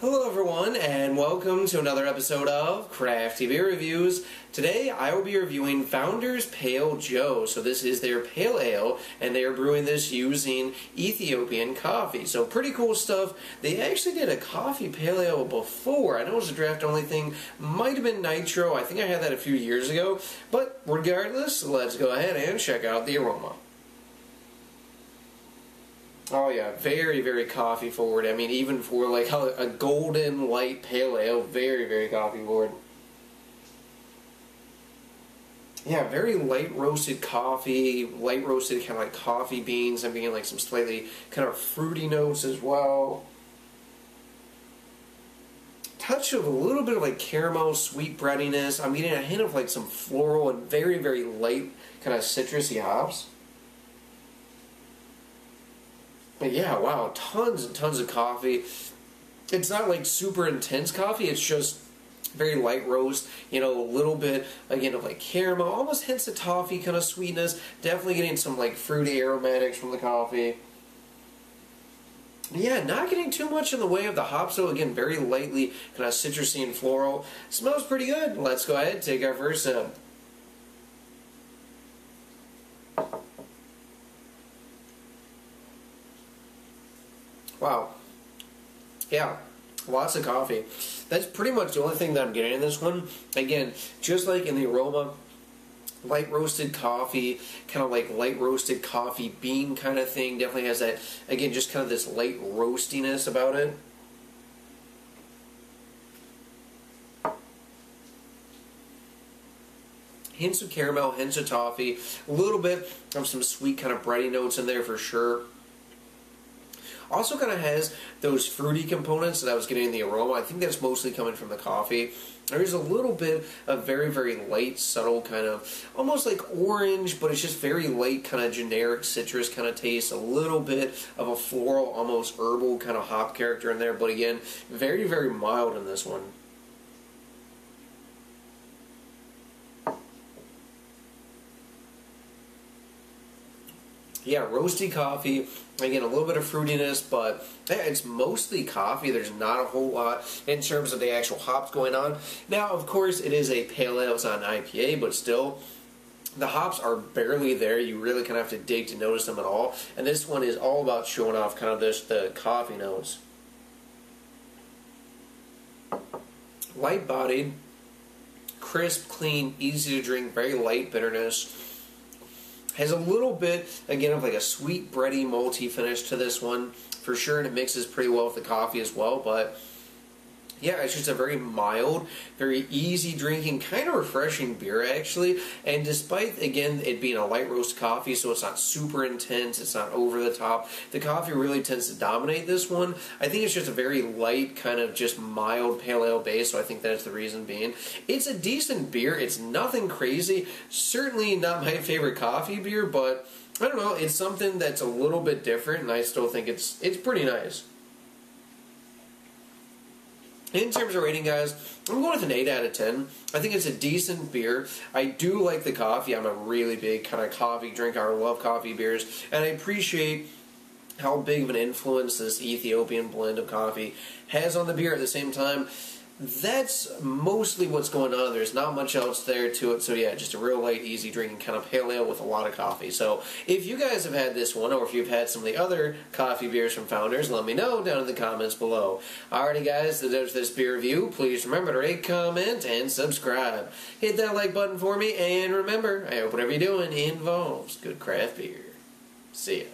Hello everyone, and welcome to another episode of Crafty Beer Reviews. Today I will be reviewing Founder's Pale Joe. So this is their pale ale, and they are brewing this using Ethiopian coffee. So pretty cool stuff. They actually did a coffee pale ale before. I know it was a draft only thing. Might have been nitro. I think I had that a few years ago. But regardless, let's go ahead and check out the aroma. Oh yeah, very, very coffee forward. I mean, even for like a golden light pale ale, very, very coffee forward. Yeah, very light roasted coffee, light roasted kind of like coffee beans. I'm getting like some slightly kind of fruity notes as well. Touch of a little bit of like caramel, sweet breadiness. I'm getting a hint of like some floral and very, very light kind of citrusy hops. But yeah, wow, tons and tons of coffee. It's not like super intense coffee, it's just very light roast, you know, a little bit, again, of like caramel, almost hints of toffee kind of sweetness. Definitely getting some like fruity aromatics from the coffee. Yeah, not getting too much in the way of the hops, so again, very lightly kind of citrusy and floral. Smells pretty good. Let's go ahead and take our first sip. Wow. Yeah, lots of coffee. That's pretty much the only thing that I'm getting in this one. Again, just like in the aroma, light roasted coffee, kind of like light roasted coffee bean kind of thing. Definitely has that, again, just kind of this light roastiness about it. Hints of caramel, hints of toffee, a little bit of some sweet kind of bready notes in there for sure. Also kind of has those fruity components that I was getting in the aroma. I think that's mostly coming from the coffee. There's a little bit of very, very light, subtle kind of, almost like orange, but it's just very light kind of generic citrus kind of taste. A little bit of a floral, almost herbal kind of hop character in there. But again, very, very mild in this one. Yeah, roasty coffee. Again, a little bit of fruitiness, but yeah, it's mostly coffee. There's not a whole lot in terms of the actual hops going on. Now, of course, it is a pale ale. It's not an IPA, but still, the hops are barely there. You really kind of have to dig to notice them at all. And this one is all about showing off kind of the coffee notes. Light-bodied, crisp, clean, easy to drink, very light bitterness. Has a little bit, again, of like a sweet, bready, malty finish to this one, for sure, and it mixes pretty well with the coffee as well, but yeah, it's just a very mild, very easy drinking, kind of refreshing beer, actually. And despite, again, it being a light roast coffee, so it's not super intense, it's not over the top, the coffee really tends to dominate this one. I think it's just a very light, kind of just mild pale ale base, so I think that's the reason being. It's a decent beer. It's nothing crazy. Certainly not my favorite coffee beer, but I don't know. It's something that's a little bit different, and I still think it's pretty nice. In terms of rating, guys, I'm going with an 8 out of 10. I think it's a decent beer. I do like the coffee. I'm a really big kind of coffee drinker. I love coffee beers. And I appreciate how big of an influence this Ethiopian blend of coffee has on the beer. At the same time, that's mostly what's going on. There's not much else there to it. So yeah, just a real light, easy drinking kind of pale ale with a lot of coffee. So if you guys have had this one, or if you've had some of the other coffee beers from Founders, let me know down in the comments below. Alrighty guys, there's this beer review. Please remember to rate, comment, and subscribe. Hit that like button for me, and remember, I hope whatever you're doing involves good craft beer. See ya.